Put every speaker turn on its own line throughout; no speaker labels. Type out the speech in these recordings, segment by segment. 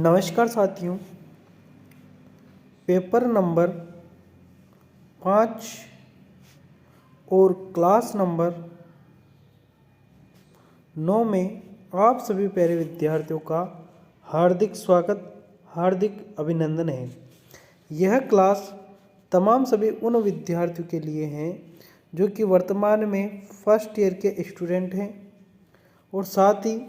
नमस्कार साथियों, paper number 5 और क्लास नंबर 9 में आप सभी प्यारे विद्यार्थियों का हार्दिक स्वागत, हार्दिक अभिनंदन है। यह क्लास तमाम सभी उन विद्यार्थियों के लिए हैं जो कि वर्तमान में फर्स्ट ईयर के स्टूडेंट हैं और साथ ही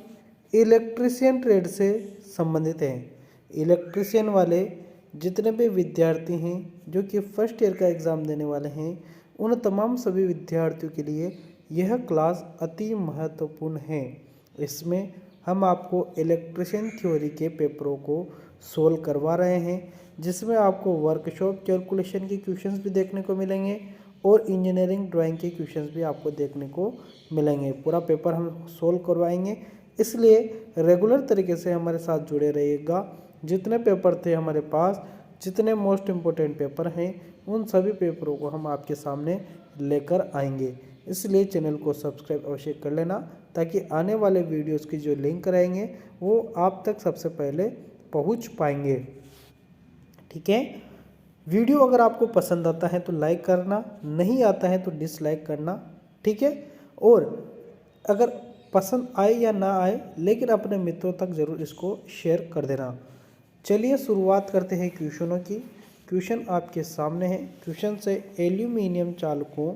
इलेक्ट्रीशियन ट्रेड से संबंधित हैं। इलेक्ट्रीशियन वाले जितने भी विद्यार्थी हैं जो कि फर्स्ट ईयर का एग्ज़ाम देने वाले हैं, उन तमाम सभी विद्यार्थियों के लिए यह क्लास अति महत्वपूर्ण है। इसमें हम आपको इलेक्ट्रीशियन थ्योरी के पेपरों को सोल्व करवा रहे हैं, जिसमें आपको वर्कशॉप कैलकुलेशन के क्वेश्चंस भी देखने को मिलेंगे और इंजीनियरिंग ड्राइंग के क्वेश्चंस भी आपको देखने को मिलेंगे। पूरा पेपर हम सोल्व करवाएंगे, इसलिए रेगुलर तरीके से हमारे साथ जुड़े रहिएगा। जितने पेपर थे हमारे पास, जितने मोस्ट इम्पोर्टेंट पेपर हैं, उन सभी पेपरों को हम आपके सामने लेकर आएंगे। इसलिए चैनल को सब्सक्राइब अवश्य कर लेना, ताकि आने वाले वीडियोस की जो लिंक रहेंगे वो आप तक सबसे पहले पहुंच पाएंगे। ठीक है, वीडियो अगर आपको पसंद आता है तो लाइक करना, नहीं आता है तो डिसलाइक करना। ठीक है, और अगर पसंद आए या ना आए, लेकिन अपने मित्रों तक ज़रूर इसको शेयर कर देना। चलिए शुरुआत करते हैं क्वेश्चनों की। क्वेश्चन आपके सामने है। क्वेश्चन से एल्यूमिनियम चालकों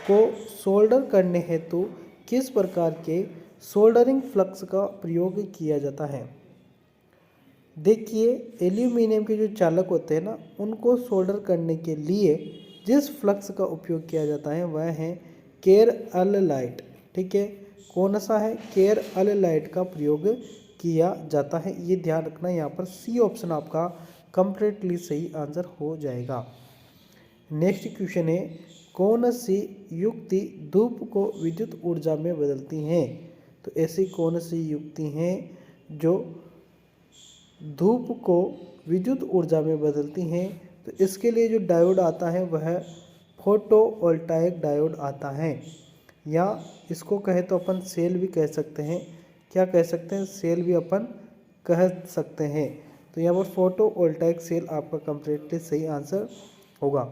को सोल्डर करने हेतु किस प्रकार के सोल्डरिंग फ्लक्स का प्रयोग किया जाता है। देखिए, एल्यूमिनियम के जो चालक होते हैं ना, उनको सोल्डर करने के लिए जिस फ्लक्स का उपयोग किया जाता है वह है केरअललाइट। ठीक है, कौन सा है? केरअललाइट का प्रयोग किया जाता है। ये ध्यान रखना, यहाँ पर सी ऑप्शन आपका कंप्लीटली सही आंसर हो जाएगा। नेक्स्ट क्वेश्चन है, कौन सी युक्ति धूप को विद्युत ऊर्जा में बदलती हैं। तो ऐसी कौन सी युक्ति हैं जो धूप को विद्युत ऊर्जा में बदलती हैं। तो इसके लिए जो डायोड आता है वह फोटोवोल्टाइक डायोड आता है, या इसको कहे तो अपन सेल भी कह सकते हैं। क्या कह सकते हैं? सेल भी अपन कह सकते हैं। तो यहाँ पर फोटोवोल्टाइक सेल आपका कंप्लीटली सही आंसर होगा।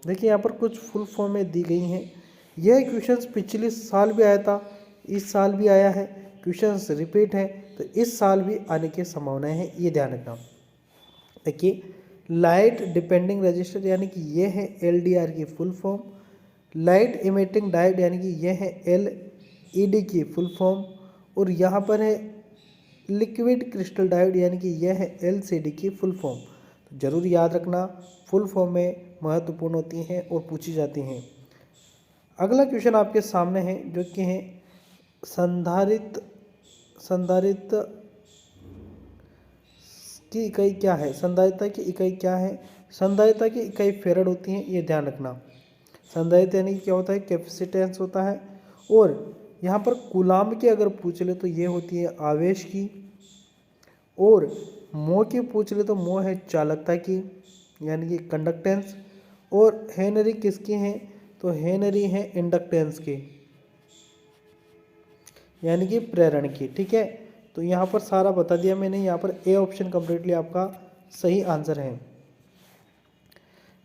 देखिए, यहाँ पर कुछ फुल फॉर्म में दी गई हैं। यह क्वेश्चंस पिछले साल भी आया था, इस साल भी आया है। क्वेश्चंस रिपीट है, तो इस साल भी आने की संभावनाएं हैं, ये ध्यान रखना। देखिए, लाइट डिपेंडिंग रजिस्टर यानी कि ये है LDR की full form. Light emitting diode यानी कि यह है LED की फुल फॉर्म। और यहाँ पर है लिक्विड क्रिस्टल डायोड यानी कि यह है LCD की फुल फॉर्म। तो जरूर याद रखना, फुल फॉर्म में महत्वपूर्ण होती हैं और पूछी जाती हैं। अगला क्वेश्चन आपके सामने है, जो कि है संधारित्र की इकाई क्या है। संधारित्र की इकाई क्या है? संधारित्र की इकाई फेरड होती है, ये ध्यान रखना। संधारित्र यानी क्या होता है? कैपेसिटेंस होता है। और यहाँ पर कूलाम्ब की अगर पूछ ले तो ये होती है आवेश की, और मो की पूछ ले तो मो है चालकता की यानी कि कंडक्टेंस, और हेनरी किसकी है? तो हेनरी है इंडक्टेंस की यानी कि प्रेरण की। ठीक है, तो यहाँ पर सारा बता दिया मैंने। यहाँ पर ए ऑप्शन कंप्लीटली आपका सही आंसर है।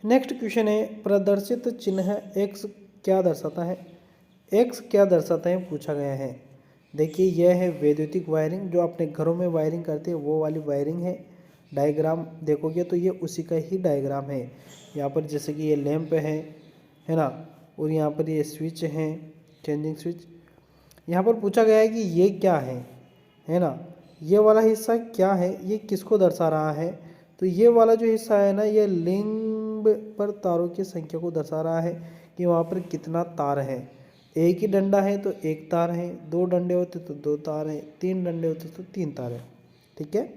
नेक्स्ट क्वेश्चन है, प्रदर्शित चिन्ह x क्या दर्शाता है। x क्या दर्शाता है पूछा गया है। देखिए, यह है वैद्युतिक वायरिंग, जो अपने घरों में वायरिंग करते हैं वो वाली वायरिंग है। डायग्राम देखोगे तो ये उसी का ही डायग्राम है। यहाँ पर जैसे कि ये लैंप है ना, और यहाँ पर ये स्विच है, चेंजिंग स्विच। यहाँ पर पूछा गया है कि ये क्या है ना, ये वाला हिस्सा क्या है, ये किसको दर्शा रहा है। तो ये वाला जो हिस्सा है ना, ये लिंब पर तारों की संख्या को दर्शा रहा है कि वहाँ पर कितना तार है। एक ही डंडा है तो एक तार है, दो डंडे होते तो दो तार है, तीन डंडे होते तो तीन तार है। ठीक है,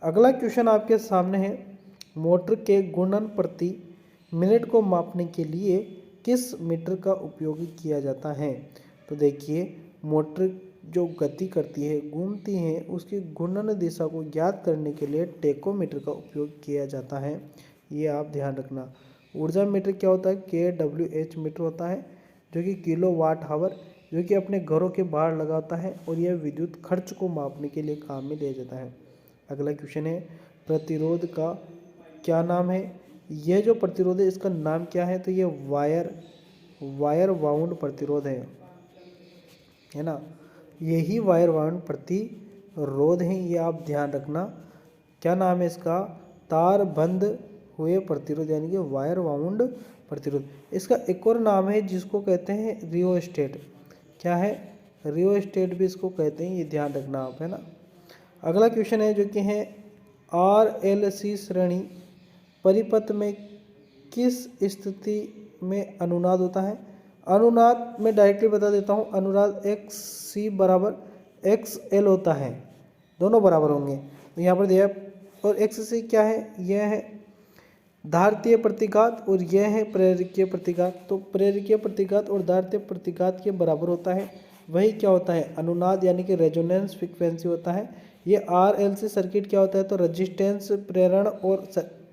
अगला क्वेश्चन आपके सामने है, मोटर के घूर्णन प्रति मिनट को मापने के लिए किस मीटर का उपयोग किया जाता है। तो देखिए, मोटर जो गति करती है, घूमती है, उसकी घूर्णन दिशा को ज्ञात करने के लिए टेकोमीटर का उपयोग किया जाता है, ये आप ध्यान रखना। ऊर्जा मीटर क्या होता है? kWh मीटर होता है, जो कि किलो वाट आवर, जो कि अपने घरों के बाहर लगा होता है, और यह विद्युत खर्च को मापने के लिए काम में लिया जाता है। अगला क्वेश्चन है प्रतिरोध का क्या नाम है। यह जो प्रतिरोध है इसका नाम क्या है, तो ये वायर बाउंड प्रतिरोध है ना। यही वायर बाउंड प्रतिरोध है, ये आप ध्यान रखना। क्या नाम है इसका, तार बंद हुए प्रतिरोध यानी कि वायर बाउंड प्रतिरोध। इसका एक और नाम है जिसको कहते हैं रियोस्टेट। क्या है, रियोस्टेट भी इसको कहते हैं, ये ध्यान रखना आप, है ना। अगला क्वेश्चन है जो कि है RLC श्रेणी परिपथ में किस स्थिति में अनुनाद होता है। अनुनाद मैं डायरेक्टली बता देता हूँ, अनुनाद XC बराबर XL होता है, दोनों बराबर होंगे। तो यहाँ पर दिया, और XC क्या है, यह है धारतीय प्रतिघात और यह है प्रेरकीय प्रतिघात। तो प्रेरकीय प्रतिघात और धारतीय प्रतिघात के बराबर होता है, वही क्या होता है, अनुनाद यानी कि रेजोनेंस फ्रीक्वेंसी होता है। ये RLC सर्किट क्या होता है, तो रजिस्टेंस, प्रेरण और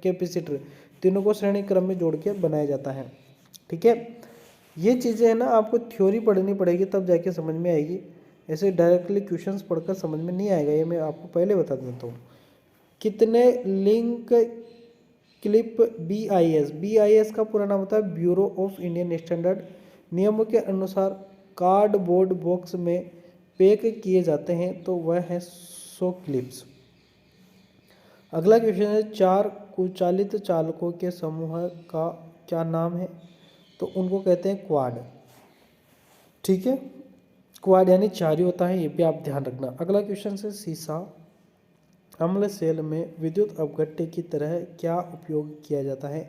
कैपेसिटर तीनों को श्रेणी क्रम में जोड़ के बनाया जाता है। ठीक है, ये चीज़ें है ना आपको थ्योरी पढ़नी पड़ेगी तब जाके समझ में आएगी, ऐसे डायरेक्टली क्वेश्चंस पढ़कर समझ में नहीं आएगा, ये मैं आपको पहले बता देता हूँ। कितने लिंक क्लिप BIS का पूरा नाम होता है ब्यूरो ऑफ इंडियन स्टैंडर्ड नियमों के अनुसार कार्डबोर्ड बॉक्स में पैक किए जाते हैं, तो वह है 100 क्लिप्स। अगला क्वेश्चन है 4 कुचालित चालकों के समूह का क्या नाम है, तो उनको कहते हैं क्वाड। ठीक है, क्वाड यानी 4 ही होता है, ये भी आप ध्यान रखना। अगला क्वेश्चन है सीसा अम्ल सेल में विद्युत अपघट्य की तरह क्या उपयोग किया जाता है,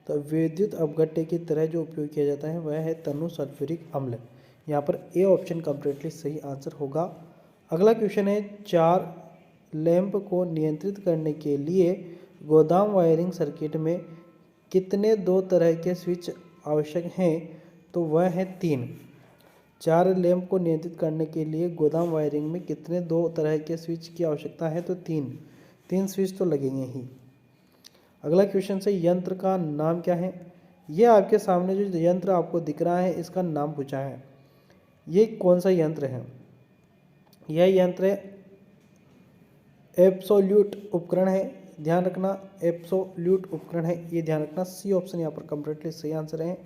तो विद्युत अपघट्य की तरह जो उपयोग किया जाता है वह है तनु सल्फ्यूरिक अम्ल। यहाँ पर ए ऑप्शन कंप्लीटली सही आंसर होगा। अगला क्वेश्चन है 4 लैंप को नियंत्रित करने के लिए गोदाम वायरिंग सर्किट में कितने 2 तरह के स्विच आवश्यक हैं, तो वह है 3। 4 लैंप को नियंत्रित करने के लिए गोदाम वायरिंग में कितने 2 तरह के स्विच की आवश्यकता है, तो 3 स्विच तो लगेंगे ही। अगला क्वेश्चन से यंत्र का नाम क्या है। यह आपके सामने जो यंत्र आपको दिख रहा है इसका नाम पूछा है, ये कौन सा यंत्र है। यह यंत्र है एब्सोल्यूट उपकरण है, ध्यान रखना, एब्सोल्यूट उपकरण है, ये ध्यान रखना। सी ऑप्शन यहाँ पर कंप्लीटली सही आंसर है।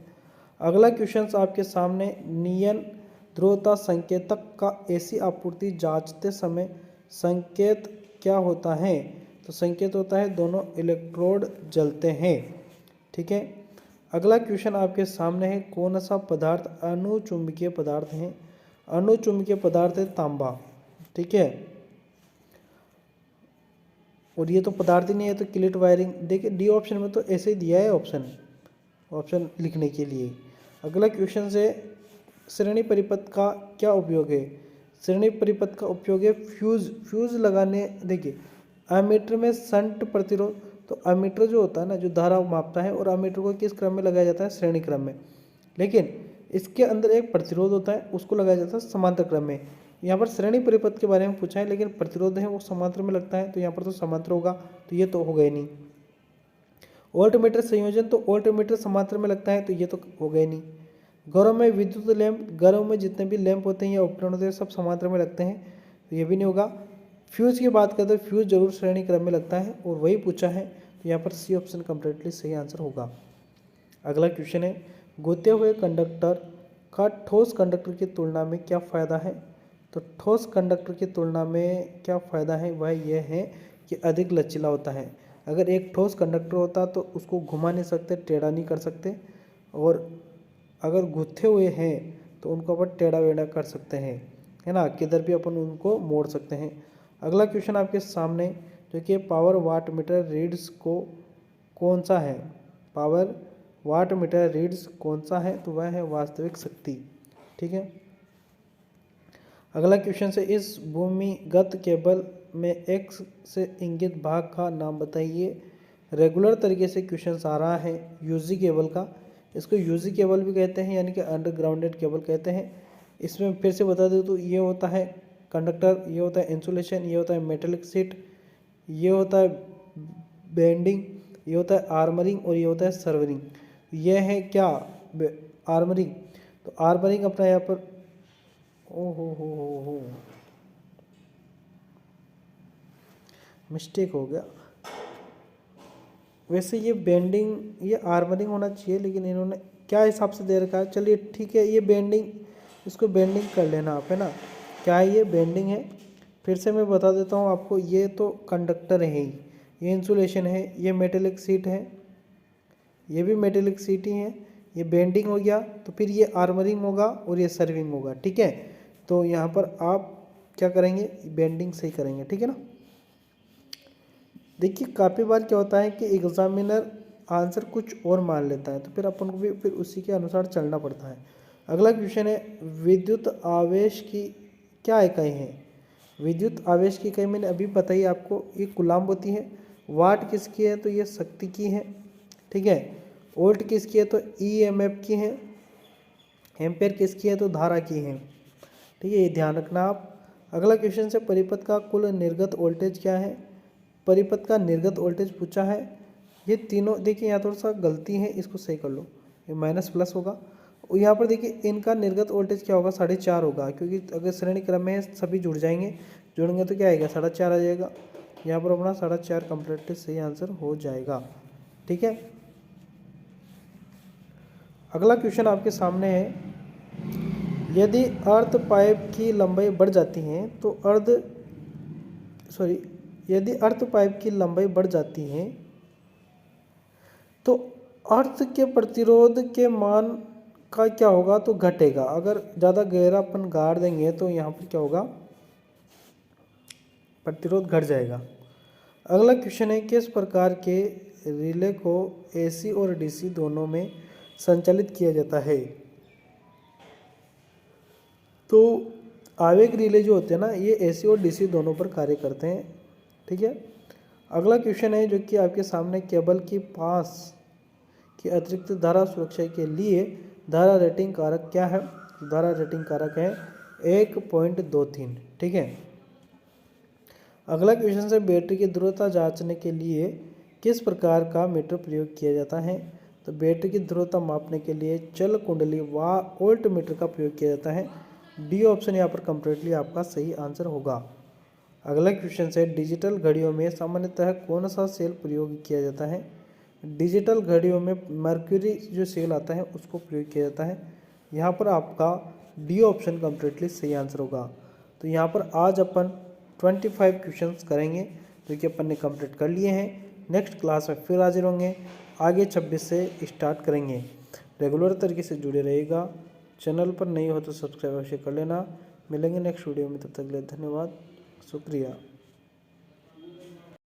अगला क्वेश्चन आपके सामने नियन ध्रुवता संकेतक का एसी आपूर्ति जांचते समय संकेत क्या होता है, तो संकेत होता है दोनों इलेक्ट्रोड जलते हैं। ठीक है, अगला क्वेश्चन आपके सामने है कौन सा पदार्थ अनुचुंबकीय पदार्थ है। अनुचुंबकीय पदार्थ है तांबा। ठीक है, और ये तो पदार्थ ही नहीं है, तो क्लिट वायरिंग। देखिए डी ऑप्शन में तो ऐसे ही दिया है ऑप्शन लिखने के लिए। अगला क्वेश्चन से श्रेणी परिपथ का क्या उपयोग है। श्रेणी परिपथ का उपयोग है फ्यूज लगाने। देखिए एमीटर में शंट प्रतिरोध, तो एमीटर जो होता है ना, जो धारा मापता है, और एमीटर को किस क्रम में लगाया जाता है, श्रेणी क्रम में। लेकिन इसके अंदर एक प्रतिरोध होता है, उसको लगाया जाता है समांतर क्रम में। यहाँ पर श्रेणी परिपथ के बारे में पूछा है, लेकिन प्रतिरोध है वो समांतर में लगता है, तो यहाँ पर तो समांतर होगा, तो ये तो होगा ही नहीं। वोल्टमीटर संयोजन, तो वोल्टमीटर समांतर में लगता है, तो ये तो हो गए नहीं। घरों में विद्युत लैंप, घरों में जितने भी लैंप होते हैं या उपकरण होते हैं सब समांतर में लगते हैं, तो ये भी नहीं होगा। फ्यूज की बात करते हैं, फ्यूज जरूर श्रेणी क्रम में लगता है और वही पूछा है, तो यहाँ पर सी ऑप्शन कंप्लीटली सही आंसर होगा। अगला क्वेश्चन है गुथे हुए कंडक्टर का ठोस कंडक्टर की तुलना में क्या फ़ायदा है, तो ठोस कंडक्टर की तुलना में क्या फ़ायदा है, वह यह है कि अधिक लचीला होता है। अगर एक ठोस कंडक्टर होता तो उसको घुमा नहीं सकते, टेढ़ा नहीं कर सकते, और अगर गुथे हुए हैं तो उनको अपन टेढ़ा वेढ़ा कर सकते हैं, है ना, किधर भी अपन उनको मोड़ सकते हैं। अगला क्वेश्चन आपके सामने जो कि पावर वाट मीटर रीड्स को कौन सा है, पावर वाट मीटर रीड्स कौन सा है, तो वह है वास्तविक शक्ति। ठीक है, अगला क्वेश्चन से इस भूमिगत केबल में एक्स से इंगित भाग का नाम बताइए। रेगुलर तरीके से क्वेश्चन आ रहा है यूजी केबल का, इसको यूजी केबल भी कहते हैं यानी कि अंडरग्राउंडेड केबल कहते हैं। इसमें फिर से बता दूं तो ये होता है कंडक्टर, ये होता है इंसुलेशन, ये होता है मेटेलिक शीट, ये होता है बेंडिंग, ये होता है आर्मरिंग, और ये होता है सर्वरिंग। ये है क्या, आर्मरिंग। तो आर्मरिंग अपना यहाँ पर ओ हो मिस्टेक हो गया। वैसे ये बेंडिंग ये आर्मरिंग होना चाहिए, लेकिन इन्होंने क्या हिसाब से दे रखा है। चलिए ठीक है, ये बेंडिंग, इसको बेंडिंग कर लेना आप, है ना। क्या है ये बेंडिंग है। फिर से मैं बता देता हूँ आपको, ये तो कंडक्टर है ही, ये इंसुलेशन है, ये मेटेलिक सीट है, ये भी मेटेलिक सीट ही है। ये बेंडिंग हो गया, तो फिर ये आर्मरिंग होगा और ये सर्विंग होगा, ठीक है। तो यहाँ पर आप क्या करेंगे, बेंडिंग सही करेंगे, ठीक है ना। देखिए काफ़ी बार क्या होता है कि एग्जामिनर आंसर कुछ और मान लेता है, तो फिर अपन को भी फिर उसी के अनुसार चलना पड़ता है। अगला क्वेश्चन है, विद्युत आवेश की क्या इकाई है। विद्युत आवेश की इकाई मैंने अभी बताई आपको, ये कूलाम्ब होती है। वाट किसकी है, तो ये शक्ति की है, ठीक है। वोल्ट किसकी है, तो ईएमएफ की है। एम्पेयर किसकी है, तो धारा की है, ठीक है, ये ध्यान रखना आप। अगला क्वेश्चन से, परिपथ का कुल निर्गत वोल्टेज क्या है। परिपथ का निर्गत वोल्टेज पूछा है। ये तीनों देखिए, यहाँ थोड़ा सा गलती है, इसको सही कर लो, ये माइनस प्लस होगा। और यहाँ पर देखिए इनका निर्गत वोल्टेज क्या होगा, 4.5 होगा, क्योंकि अगर श्रेणी क्रम में सभी जुड़ेंगे तो क्या आएगा, 4.5 आ जाएगा। यहाँ पर अपना 4.5 कंप्लीटली सही आंसर हो जाएगा, ठीक है। अगला क्वेश्चन आपके सामने है, यदि अर्ध पाइप की लंबाई बढ़ जाती है तो यदि अर्ध पाइप की लंबाई बढ़ जाती है तो अर्थ के प्रतिरोध के मान का क्या होगा, तो घटेगा। अगर ज़्यादा गहरा अपन गाड़ देंगे तो यहाँ पर क्या होगा, प्रतिरोध घट जाएगा। अगला क्वेश्चन है, किस प्रकार के रिले को एसी और डीसी दोनों में संचालित किया जाता है। तो आवेग रिले जो होते हैं ना, ये एसी और डीसी दोनों पर कार्य करते हैं, ठीक है। अगला क्वेश्चन है जो कि आपके सामने, केबल की पास की अतिरिक्त धारा सुरक्षा के लिए धारा रेटिंग कारक क्या है। धारा रेटिंग कारक है 1.23, ठीक है। अगला क्वेश्चन से, बैटरी की ध्रुवता जांचने के लिए किस प्रकार का मीटर प्रयोग किया जाता है। तो बैटरी की ध्रुवता मापने के लिए चल कुंडली व वोल्ट मीटर का प्रयोग किया जाता है। डी ऑप्शन यहाँ पर कंप्लीटली आपका सही आंसर होगा। अगला क्वेश्चन से, डिजिटल घड़ियों में सामान्यतः कौन सा सेल प्रयोग किया जाता है। डिजिटल घड़ियों में मर्क्यूरी जो सेल आता है उसको प्रयोग किया जाता है। यहाँ पर आपका डी ऑप्शन कंप्लीटली सही आंसर होगा। तो यहाँ पर आज अपन 25 क्वेश्चंस करेंगे जो कि अपन ने कंप्लीट कर लिए हैं। नेक्स्ट क्लास में फिर हाजिर होंगे, आगे 26 से स्टार्ट करेंगे। रेगुलर तरीके से जुड़े रहेगा। चैनल पर नहीं हो तो सब्सक्राइब अवश्य कर लेना। मिलेंगे नेक्स्ट वीडियो में, तब तक के लिए धन्यवाद, शुक्रिया।